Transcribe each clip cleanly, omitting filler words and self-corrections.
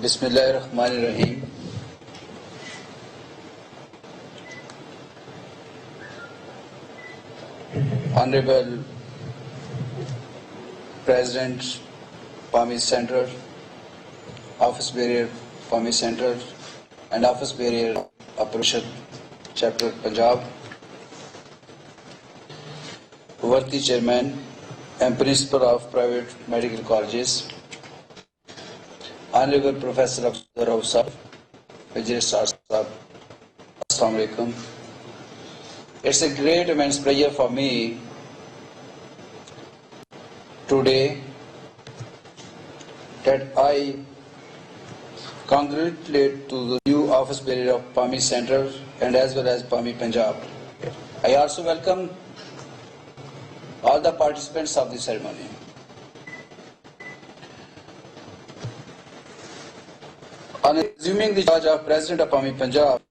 Bismillahirrahmanirrahim. Honorable President, PAMI Center, Office Bearer, PAMI Center, and Office Bearer, Operation Chapter Punjab, Worthy Chairman and Principal of Private Medical Colleges, Honorable Professor Abdur Rauf Sahab, Registrar Sahab, Assalamu Alaikum. It's a great immense pleasure for me today that I congratulate to the new office bearer of PAMI Center and as well as PAMI Punjab. I also welcome all the participants of the ceremony. On assuming the charge of President of PAMI Punjab,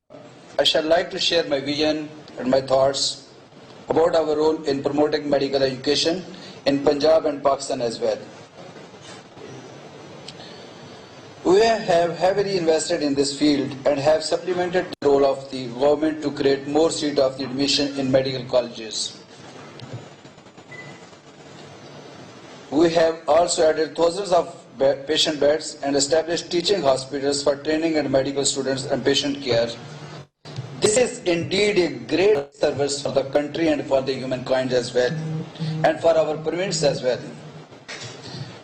I shall like to share my vision and my thoughts about our role in promoting medical education in Punjab and Pakistan as well. We have heavily invested in this field and have supplemented the role of the government to create more seats of the admission in medical colleges. We have also added thousands of patient beds and established teaching hospitals for training and medical students and patient care. This is indeed a great service for the country and for the humankind as well, and for our province as well.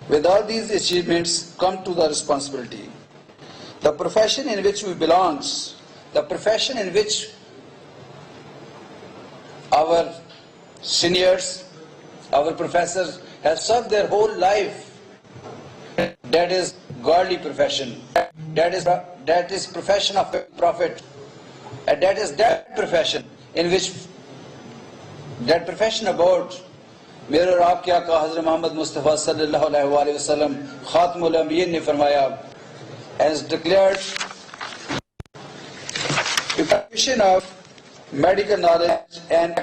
With all these achievements come to the responsibility. The profession in which we belong, the profession in which our seniors, our professors have served their whole life, that is godly profession, that is profession of prophet, and that is that profession in which that profession about मेरे और आपके आका हज़रत मोहम्मद मुस्तफ़ा सल्लल्लाहु अलैहि वसल्लम खातमुल अंबिय्यीन ने फरमाया, has declared the profession of medical knowledge and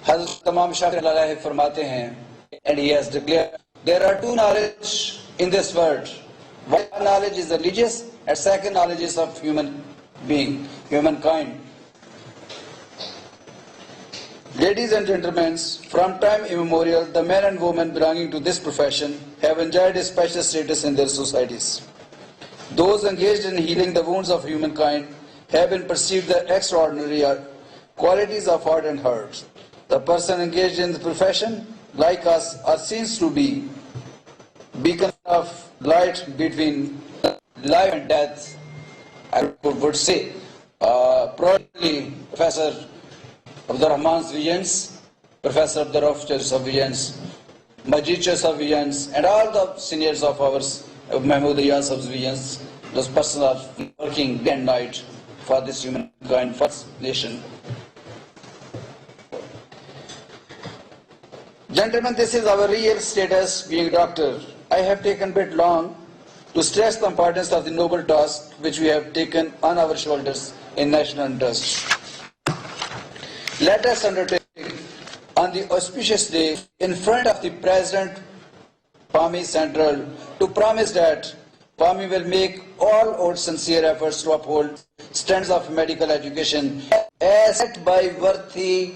हज़रत इमाम शाफ़ी अलैहि फरमाते हैं, and he has declared there are two knowledge in this world. One knowledge is religious and second knowledge is of human being, humankind. Ladies and gentlemen, from time immemorial, the men and women belonging to this profession have enjoyed a special status in their societies. Those engaged in healing the wounds of humankind have been perceived the extraordinary qualities of heart and heart. The person engaged in the profession, like us, are seen to be beacons of light between life and death. I would say, probably Professor Abdur Rahman's visions, Professor Abdur Rauf's visions, Majid Shah's visions, and all the seniors of ours, Mahmood Iyas's visions. Those persons are working day and night for this humankind, for this nation. Gentlemen, this is our real status being doctor. I have taken a bit long to stress the importance of the noble task which we have taken on our shoulders in national interest. Let us undertake on the auspicious day in front of the President PAMI Central to promise that PAMI will make all out sincere efforts to uphold standards of medical education as set by worthy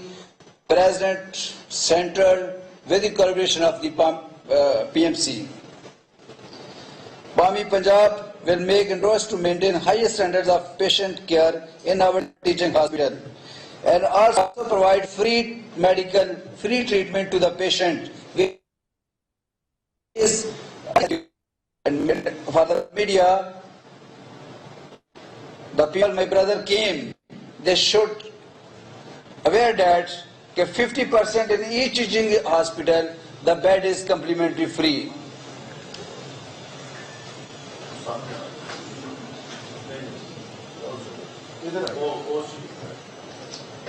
President Central with the collaboration of the PMC. PAMI Punjab will make inroads to maintain higher standards of patient care in our teaching hospital and also provide free treatment to the patient. And for the media, the people, my brother came, they should aware that 50% in each teaching hospital, the bed is completely free.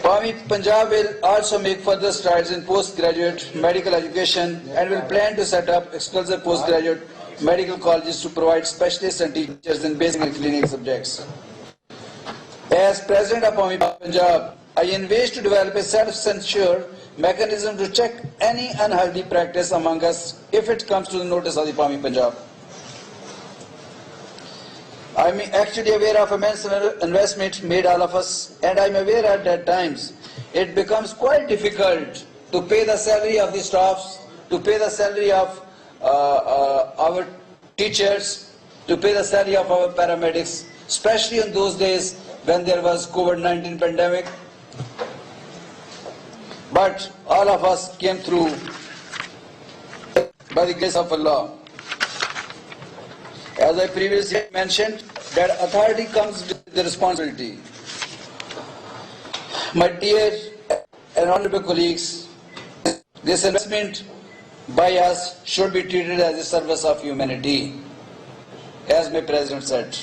PAMI Punjab will also make further strides in postgraduate medical education and will plan to set up exclusive postgraduate medical colleges to provide specialists and teachers in basic and clinical subjects. As President of PAMI Punjab, I envisage to develop a self-censured mechanism to check any unhealthy practice among us if it comes to the notice of the PAMI Punjab. I am actually aware of immense investment made all of us, and I am aware at times it becomes quite difficult to pay the salary of the staffs, to pay the salary of our teachers, to pay the salary of our paramedics, especially in those days when there was COVID-19 pandemic. But all of us came through by the grace of Allah. As I previously mentioned, that authority comes with the responsibility. My dear and honorable colleagues, this investment by us should be treated as a service of humanity, as my President said.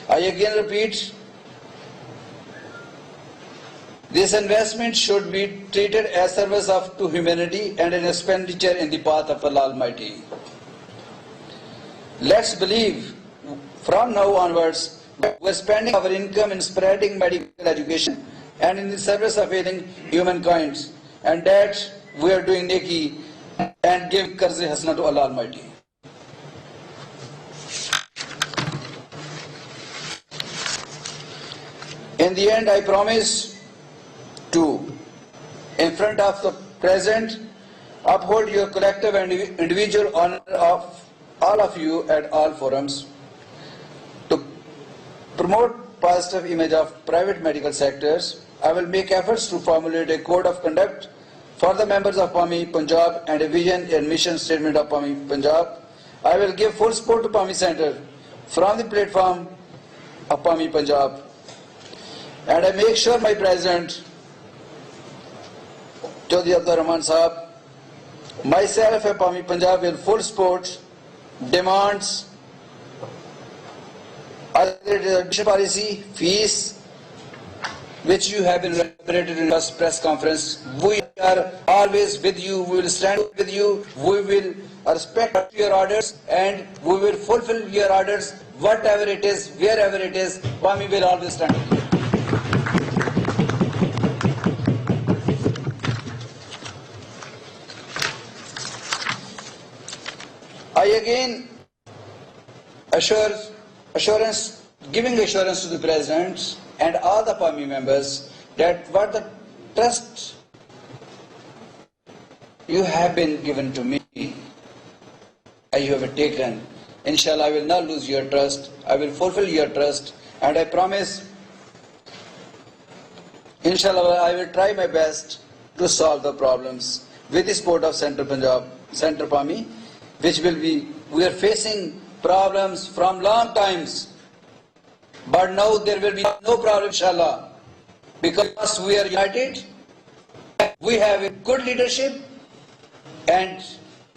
I again repeat, this investment should be treated as service to humanity and an expenditure in the path of Allah Almighty. Let's believe from now onwards we are spending our income in spreading medical education and in the service of aiding humankind, and that we are doing neki and give qarz-e hasana to Allah Almighty. In the end, I promise to, in front of the President, uphold your collective and individual honor of all of you at all forums, to promote positive image of private medical sectors. I will make efforts to formulate a code of conduct for the members of PAMI Punjab and a vision and mission statement of PAMI Punjab. I will give full support to PAMI Center from the platform of PAMI Punjab, and I make sure my President Chaudhry Abdur Rahman Sahab, myself and PAMI Punjab will full support demands, either it is admission policy, fees, which you have been elaborated in last press conference. We are always with you, we will stand with you, we will respect your orders and we will fulfill your orders, whatever it is, wherever it is, PAMI will always stand with you. I again giving assurance to the President and all the PAMI members that what the trust you have been given to me, you have taken, inshallah I will not lose your trust, I will fulfill your trust, and I promise, inshallah I will try my best to solve the problems with the support of Central Punjab, Central PAMI, which will be, we are facing problems from long times, but now there will be no problem, inshallah, because we are united, we have a good leadership, and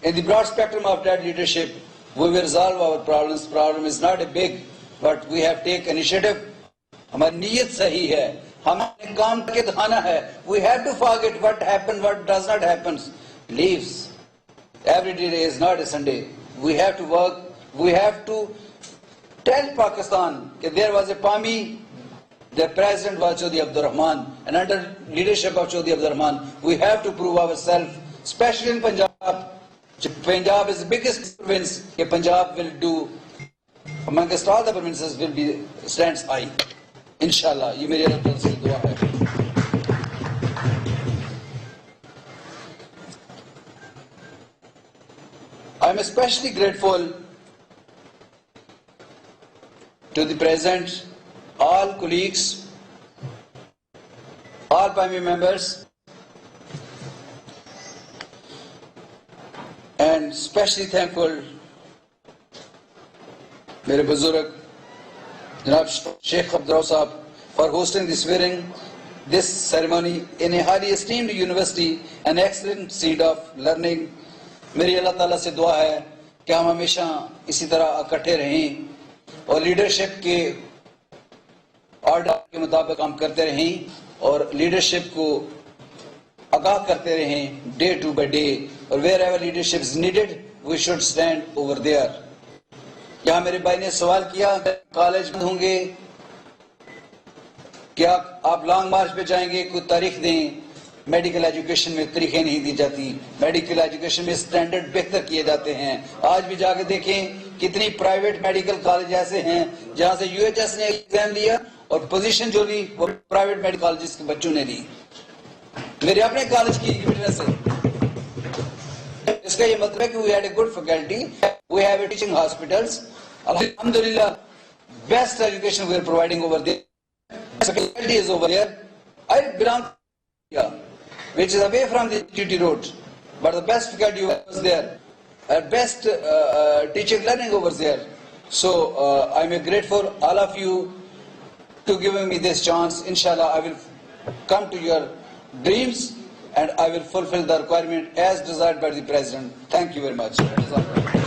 in the broad spectrum of that leadership, we will resolve our problems. Problem is not a big, but we have taken initiative. हमारी नीयत सही है, हमें काम करके दिखाना है. We have to forget what happened, what does not happen. Leaves. Every day is not a Sunday. We have to work. We have to tell Pakistan that there was a PAMI, the President was Chaudhry Abdur Rahman, and under leadership of Chaudhry Abdur Rahman, we have to prove ourselves, especially in Punjab. Punjab is the biggest province. Punjab will do, amongst all the provinces, will be stands high. Inshallah, ये मेरी तरफ से दुआ है. I am especially grateful to the President, all colleagues, all PAMI members, and especially thankful मेरे बुजुर्ग जनाब Sheikh Abdur Sahab for hosting this ceremony in a highly esteemed university, an excellent seat of learning. मेरी अल्लाह ताला से दुआ है कि हम हमेशा इसी तरह इकट्ठे रहें और लीडरशिप के ऑर्डर के मुताबिक काम करते रहें और लीडरशिप को आगाह करते रहें डे टू बाय डे, और wherever leadership is needed we should stand over there. यहाँ मेरे भाई ने सवाल किया कॉलेज बंद होंगे, क्या आप लॉन्ग मार्च पे जाएंगे, कोई तारीख दें. मेडिकल एजुकेशन में तरीके नहीं दी जाती, मेडिकल एजुकेशन में स्टैंडर्ड बेहतर किए जाते हैं। आज भी जाके देखें कितनी प्राइवेट मेडिकल कॉलेज ऐसे हैं जहां से यूएचएस ने एग्जाम दिया और पोजीशन जो ली वो प्राइवेट मेडिकल कॉलेज के बच्चों ने ली। मेरे अपने कॉलेज की विटनेस है। इसका ये मतलब है कि we had a good faculty, we have a teaching hospitals, अल्हम्दुलिल्लाह best education we are providing over there, faculty is over here. I belong to India, which is away from the TT road, but the best faculty was there, best teaching learning over there. So I'm grateful all of you to giving me this chance. Inshallah, I will come to your dreams and I will fulfill the requirement as desired by the President. Thank you very much.